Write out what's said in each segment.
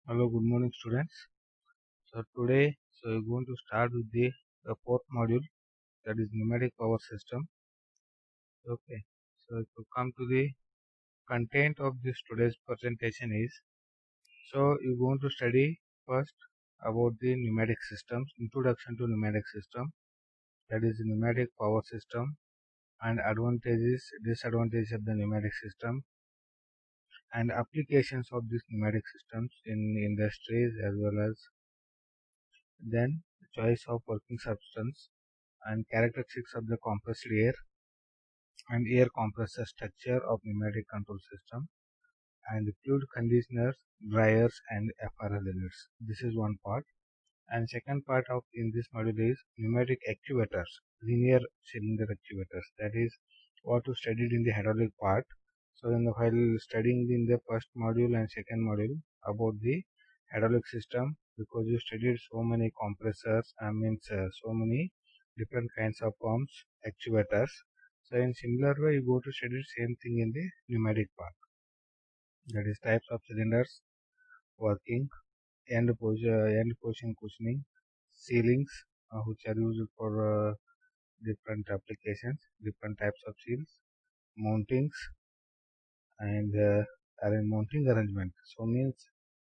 Hello, good morning, students. We're going to start with the fourth module, that is pneumatic power system. Okay. So to come to the content of this today's presentation is, you're going to study first about the pneumatic systems, introduction to pneumatic system, that is pneumatic power system, and advantages, disadvantages of the pneumatic system, and applications of these pneumatic systems in industries, as well as then the choice of working substance and characteristics of the compressed air and air compressor structure of pneumatic control system, and fluid conditioners, dryers, and FRL units. This is one part. And second part of in this module is pneumatic actuators, linear cylinder actuators. That is what you studied in the hydraulic part. So while studying in the first module and second module about the hydraulic system, because you studied so many compressors, so many different kinds of pumps, actuators. So in similar way, you go to study same thing in the pneumatic part. That is types of cylinders, working, end position cushioning, sealings, which are used for different applications, different types of seals, mountings, and mounting arrangement. So means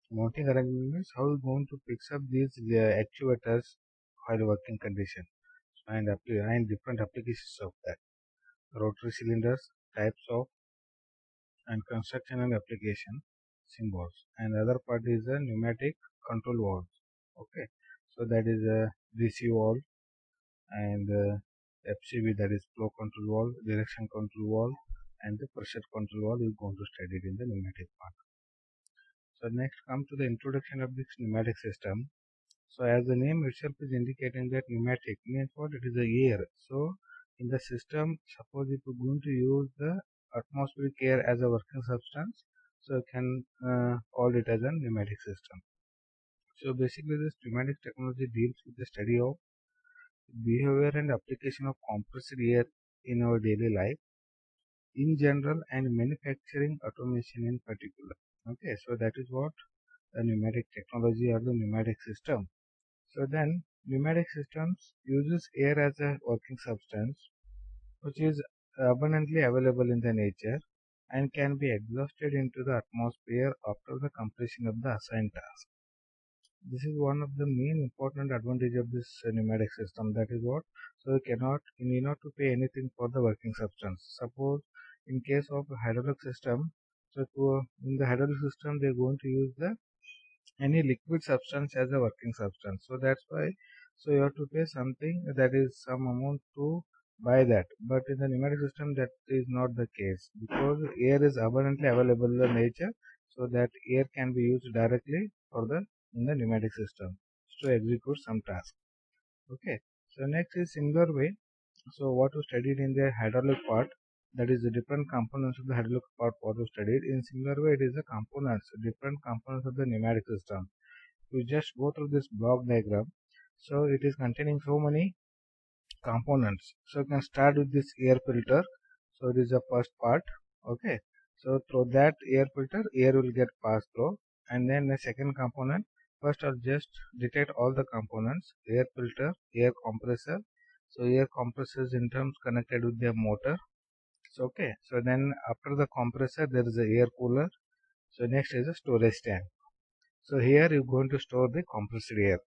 mounting arrangement means how you going to fix up these actuators while working condition, and different applications of that. Rotary cylinders, types of, and construction and application symbols. And other part is the pneumatic control valves. Okay, so that is a DC valve, and FCV, that is flow control valve, direction control valve, and the pressure control valve is going to study it in the pneumatic part. So next come to the introduction of this pneumatic system. So as the name itself is indicating that pneumatic means what? It is the air. So in the system, suppose if you're going to use the atmospheric air as a working substance, so you can call it as a pneumatic system. So basically this pneumatic technology deals with the study of behavior and application of compressed air in our daily life in general and manufacturing automation in particular. Okay, so that is what the pneumatic technology or the pneumatic system. So then pneumatic systems uses air as a working substance which is abundantly available in the nature and can be exhausted into the atmosphere after the completion of the assigned task. This is one of the main important advantage of this pneumatic system. That is what? So you need not to pay anything for the working substance. Suppose in case of a hydraulic system, in the hydraulic system they are going to use the any liquid substance as a working substance. So that's why so you have to pay something, that is some amount to buy that. But in the pneumatic system that is not the case, because air is abundantly available in the nature, so that air can be used directly for the in the pneumatic system to execute some task. Okay. So next is similar way. So what we studied in the hydraulic part, that is the different components of the hydraulic part what we studied. In similar way, it is the components, different components of the pneumatic system. We just go through this block diagram. So it is containing so many components. So you can start with this air filter. So it is the first part. Okay. So through that air filter, air will get passed through, and then the second component. First, I'll just detect all the components: air filter, air compressor. So air compressor is in terms connected with the motor. So okay. So then after the compressor, there is a air cooler. So next is a storage tank. So here you're going to store the compressed air.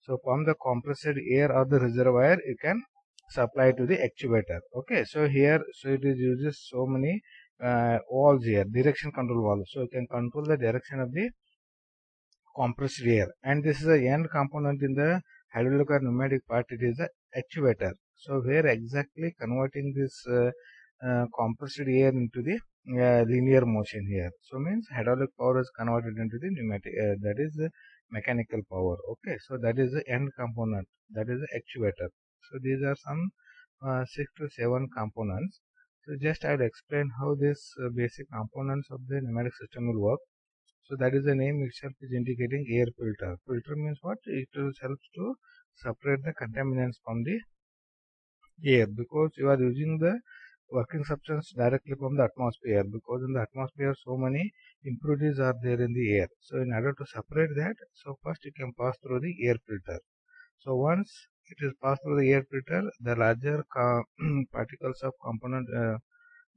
So from the compressed air or the reservoir, you can supply to the actuator. Okay, so here, so it is uses so many valves here, direction control valve. So you can control the direction of the compressed air. And this is the end component in the hydraulic or pneumatic part. It is the actuator. So where exactly converting this compressed air into the linear motion here. So means hydraulic power is converted into the pneumatic, that is the mechanical power. Okay, so that is the end component, that is the actuator. So these are some 6 to 7 components. So just I will explain how this basic components of the pneumatic system will work. So that is the name itself is indicating air filter. Filter means what? It helps to separate the contaminants from the air, because you are using the working substance directly from the atmosphere, because in the atmosphere so many impurities are there in the air. So in order to separate that, so first you can pass through the air filter. So once it is passed through the air filter, the larger particles of component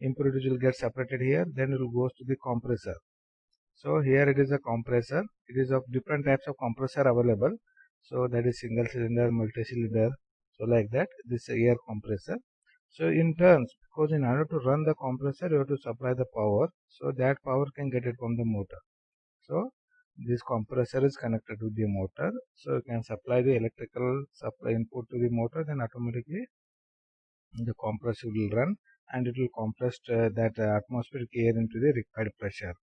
impurities will get separated here. Then it will goes to the compressor. So here it is a compressor. It is of different types of compressor available. So that is single cylinder, multi-cylinder. So like that, this air compressor. So in turns, because in order to run the compressor, you have to supply the power. So that power can get it from the motor. So this compressor is connected to the motor. So you can supply the electrical supply input to the motor. Then automatically the compressor will run and it will compress that atmospheric air into the required pressure.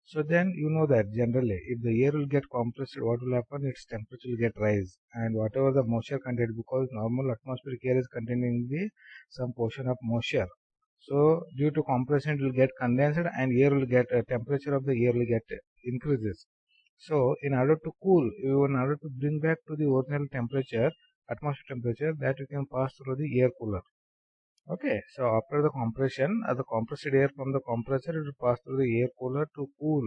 So then you know that generally if the air will get compressed, what will happen? Its temperature will get rise, and whatever the moisture content, because normal atmospheric air is containing the some portion of moisture. So due to compression, it will get condensed, and air will get temperature of the air will get increases. So in order to cool, in order to bring back to the original temperature, atmospheric temperature, that you can pass through the air cooler. Okay, so after the compression, the compressed air from the compressor it will pass through the air cooler to cool,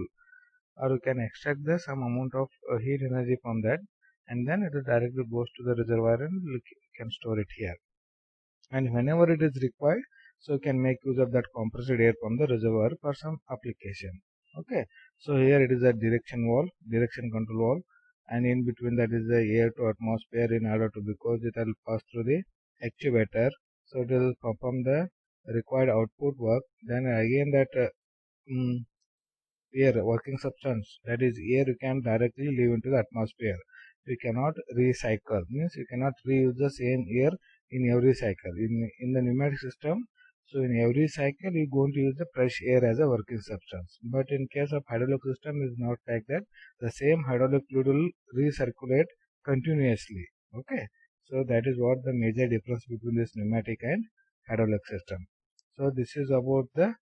or you can extract the some amount of heat energy from that, and then it will directly goes to the reservoir and you can store it here. And whenever it is required, so you can make use of that compressed air from the reservoir for some application. Okay, so here it is a direction control valve, and in between that is the air to atmosphere in order to, because it will pass through the actuator, so it will perform the required output work. Then again that air working substance, that is air you can directly leave into the atmosphere. You cannot recycle, means you cannot reuse the same air in every cycle. In the pneumatic system, so in every cycle you are going to use the fresh air as a working substance. But in case of hydraulic system is not like that. The same hydraulic fluid will recirculate continuously. Okay, so that is what the major difference between this pneumatic and hydraulic system. So this is about the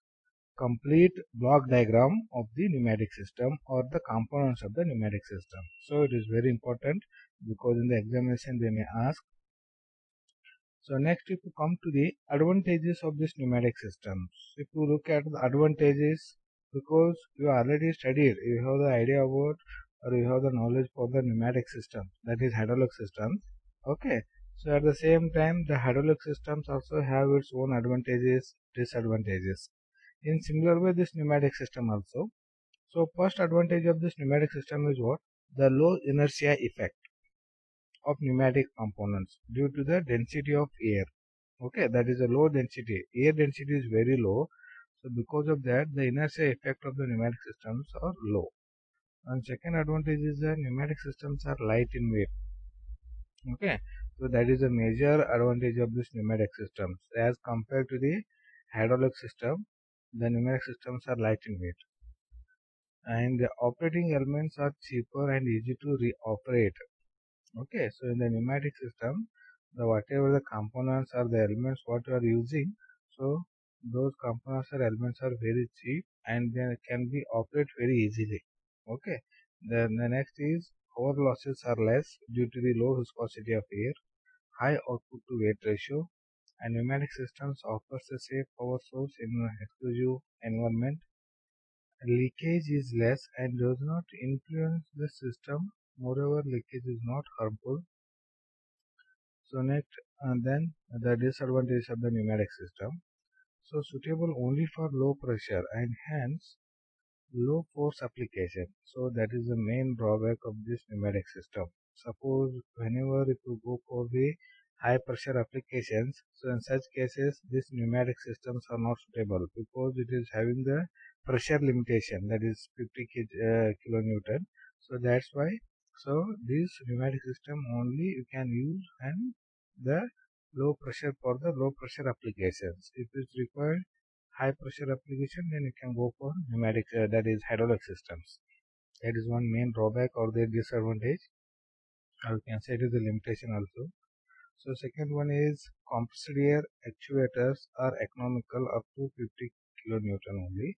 complete block diagram of the pneumatic system or the components of the pneumatic system. So it is very important because in the examination they may ask. So next, if you come to the advantages of this pneumatic systems, if you look at the advantages, because you already studied, you have the idea about or you have the knowledge for the pneumatic system, that is hydraulic system. Okay, so at the same time the hydraulic systems also have its own advantages, disadvantages. In similar way, this pneumatic system also. So first advantage of this pneumatic system is what? The low inertia effect of pneumatic components due to the density of air. Okay, that is a low density. Air density is very low. So because of that, the inertia effect of the pneumatic systems are low. And second advantage is that pneumatic systems are light in weight. Okay, so that is a major advantage of this pneumatic systems as compared to the hydraulic system. The pneumatic systems are light in weight, and the operating elements are cheaper and easy to re-operate. Okay, so in the pneumatic system, the whatever the components or the elements what you are using, so those components or elements are very cheap and they can be operated very easily. Okay, then the next is power losses are less due to the low viscosity of air, high output to weight ratio, and pneumatic systems offers a safe power source in an exclusive environment. Leakage is less and does not influence the system. Moreover, leakage is not harmful. So next, and then the disadvantage of the pneumatic system. So suitable only for low pressure and hence low force application. So that is the main drawback of this pneumatic system. Suppose whenever if you go for the high pressure applications, so in such cases these pneumatic systems are not suitable because it is having the pressure limitation, that is 50 kilonewton. So that's why, so this pneumatic system only you can use and the low pressure for the low pressure applications. If it's required high pressure application, then you can go for pneumatic, that is hydraulic systems. That is one main drawback or the disadvantage, or you can say it is a limitation also. So second one is compressed air actuators are economical up to 50 kilonewton only.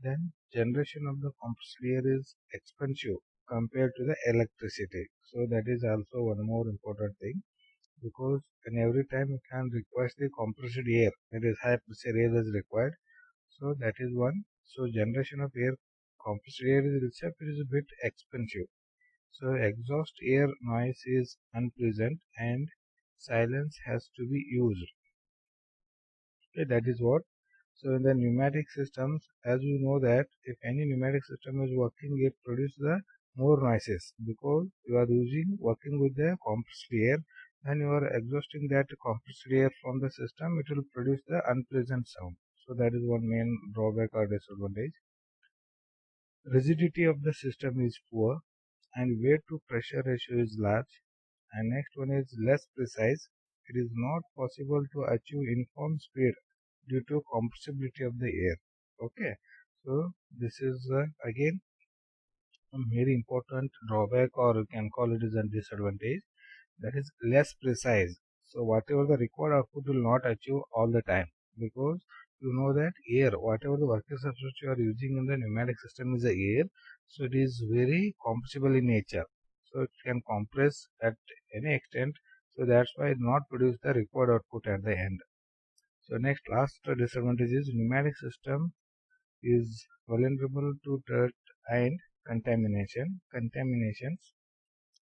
Then generation of the compressed air is expensive compared to the electricity. So that is also one more important thing, because in every time you can request the compressed air, that is high pressure air is required. So that is one. So generation of air compressed air itself is a bit expensive. So exhaust air noise is unpleasant and silence has to be used. Okay, that is what. So in the pneumatic systems, as we know that if any pneumatic system is working, it produces the more noises because you are working with the compressed air. Then you are exhausting that compressed air from the system, it will produce the unpleasant sound. So that is one main drawback or disadvantage. Rigidity of the system is poor and weight to pressure ratio is large. And next one is less precise. It is not possible to achieve uniform speed due to compressibility of the air. Okay, so this is again a very important drawback, or you can call it as a disadvantage, that is less precise. So whatever the required output will not achieve all the time, because you know that air, whatever the working substance you are using in the pneumatic system is the air, so it is very compressible in nature. So it can compress at any extent, so that's why it not produce the required output at the end. So next last disadvantage is pneumatic system is vulnerable to dirt and contaminations.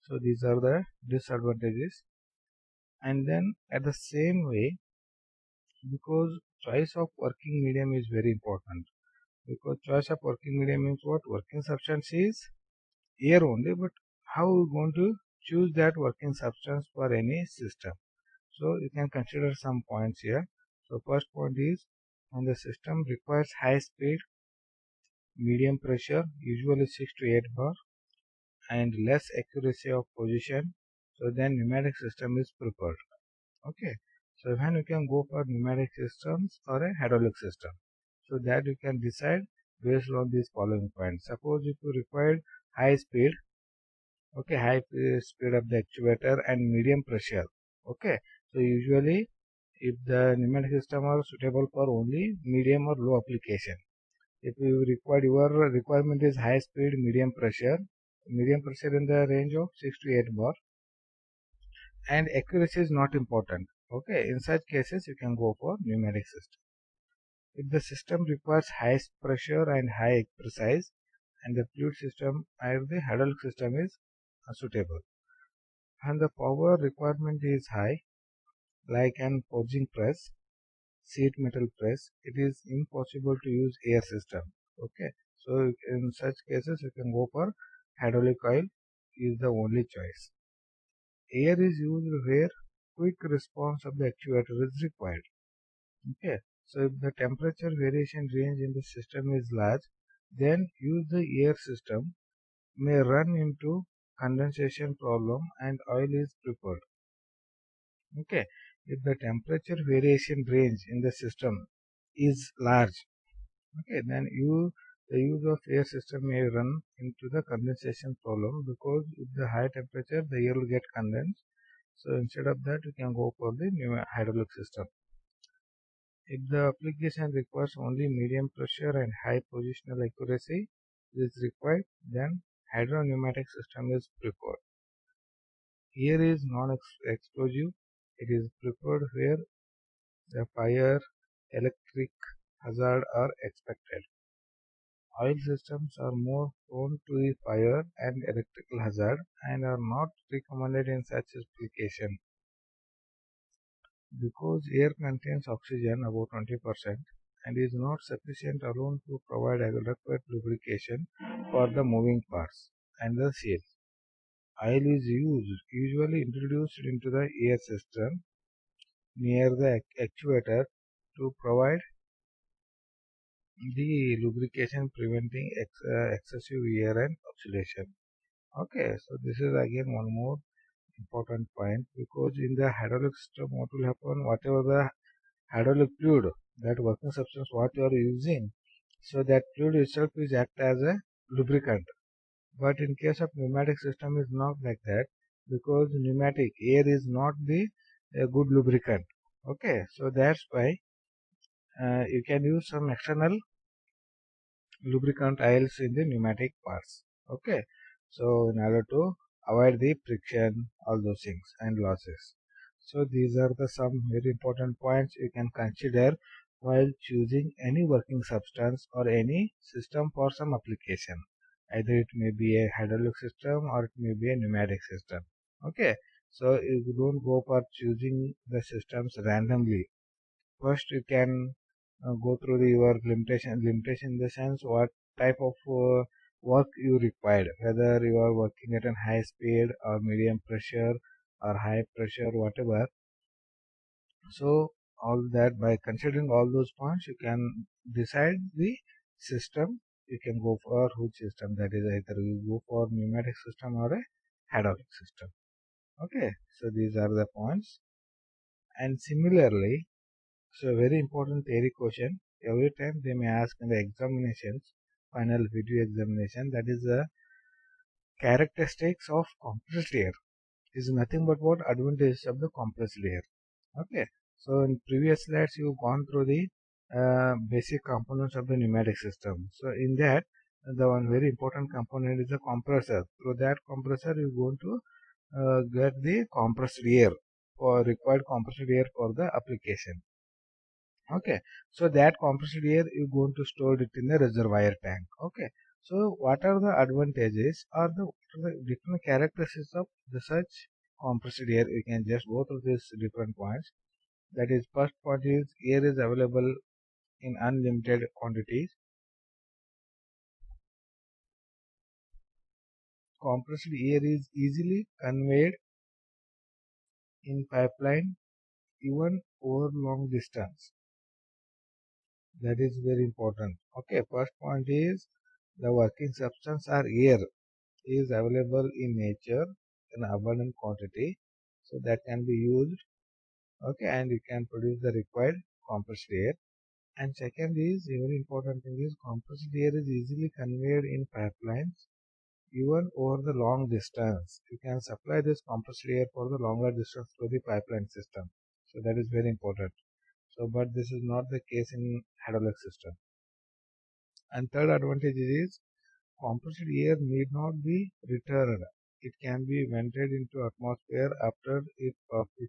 So these are the disadvantages. And then at the same way, because choice of working medium is very important, because choice of working medium means what? Working substance is air only, but how we going to choose that working substance for any system? So you can consider some points here. So first point is, when the system requires high speed, medium pressure, usually 6 to 8 bar, and less accuracy of position, so then pneumatic system is preferred. Okay, so when you can go for pneumatic systems or a hydraulic system, so that you can decide based on these following points. Suppose if you require high speed, okay, speed of the actuator and medium pressure, okay, so usually if the pneumatic system are suitable for only medium or low application. If you require, your requirement is high speed, medium pressure in the range of 6 to 8 bar, and accuracy is not important. Okay, in such cases you can go for pneumatic system. If the system requires high pressure and high precise, and the fluid system or the hydraulic system is suitable, and the power requirement is high, like an forging press, sheet metal press, it is impossible to use air system. Okay, so in such cases you can go for hydraulic oil is the only choice. Air is used where quick response of the actuator is required. Okay, so if the temperature variation range in the system is large, then use the air system may run into condensation problem and oil is preferred. Okay, if the temperature variation range in the system is large, okay, then the use of air system may run into the condensation problem, because with the high temperature the air will get condensed. So instead of that, you can go for the hydraulic system. If the application requires only medium pressure and high positional accuracy is required, then hydropneumatic system is preferred. Air is non-explosive. It is preferred where the fire, electric hazard are expected. Oil systems are more prone to the fire and electrical hazard and are not recommended in such application. Because air contains oxygen about 20% and is not sufficient alone to provide adequate lubrication for the moving parts and the seals. Oil is usually introduced into the air system near the actuator to provide the lubrication, preventing excessive wear and oxidation. Okay, so this is again one more important point, because in the hydraulic system what will happen, whatever the hydraulic fluid, that working substance what you are using, so that fluid itself is act as a lubricant. But in case of pneumatic system is not like that, because pneumatic air is not the a good lubricant. Okay, so that's why you can use some external lubricant oils in the pneumatic parts. Okay, so in order to avoid the friction, all those things and losses. So these are the some very important points you can consider while choosing any working substance or any system for some application. Either it may be a hydraulic system or it may be a pneumatic system. Okay, so you don't go for choosing the systems randomly. First, you can go through your limitation in the sense what type of work you required, whether you are working at a high speed or medium pressure or high pressure, whatever. So all that, by considering all those points, you can decide the system you can go for, which system, that is either you go for pneumatic system or a hydraulic system. Okay, so these are the points. And similarly, so very important theory question, every time they may ask in the examinations, final video examination, that is the characteristics of compressed air is nothing but what advantages of the compressed air. Okay, so in previous slides you've gone through the basic components of the pneumatic system. So in that, the one very important component is the compressor. Through that compressor you're going to get the compressed air, or required compressed air for the application. Okay, so that compressed air you're going to store it in the reservoir tank. Okay, so what are the advantages or the different characteristics of the such compressed air? You can just go through these different points. That is, first point is air is available in unlimited quantities. Compressed air is easily conveyed in pipeline even over long distance. That is very important. Okay, first point is the working substance or air is available in nature in abundant quantity, so that can be used. Okay, and you can produce the required compressed air. And second is, very important thing is, compressed air is easily conveyed in pipelines even over the long distance. You can supply this compressed air for the longer distance through the pipeline system. So that is very important. So, but this is not the case in hydraulic system. And third advantage is, compressed air need not be returned. It can be vented into atmosphere after it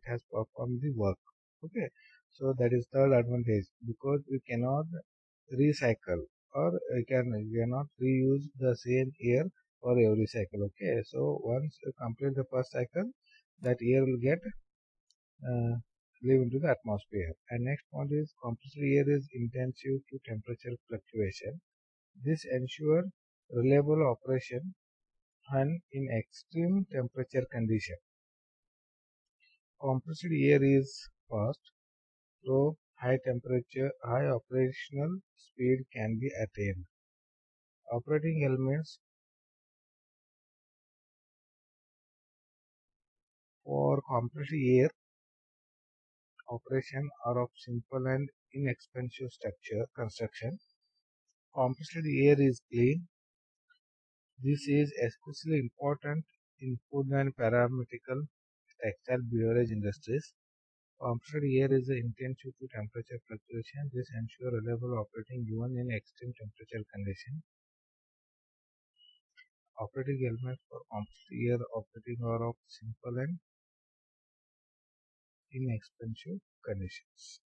has performed the work. Okay, so that is third advantage, because you cannot recycle, or you cannot reuse the same air for every cycle. Okay, so once you complete the first cycle, that air will get uh, live into the atmosphere. And next point is, compressed air is intensive to temperature fluctuation. This ensures reliable operation and in extreme temperature condition. Compressed air is fast, so high operational speed can be attained. Operating elements for compressed air operation are of simple and inexpensive structure construction. Compressed air is clean. This is especially important in food and pharmaceutical, textile, beverage industries. Compressed air is intensive to temperature fluctuation. This ensures reliable operating even in extreme temperature conditions. Operating elements for compressed air operating are of simple and inexpensive conditions.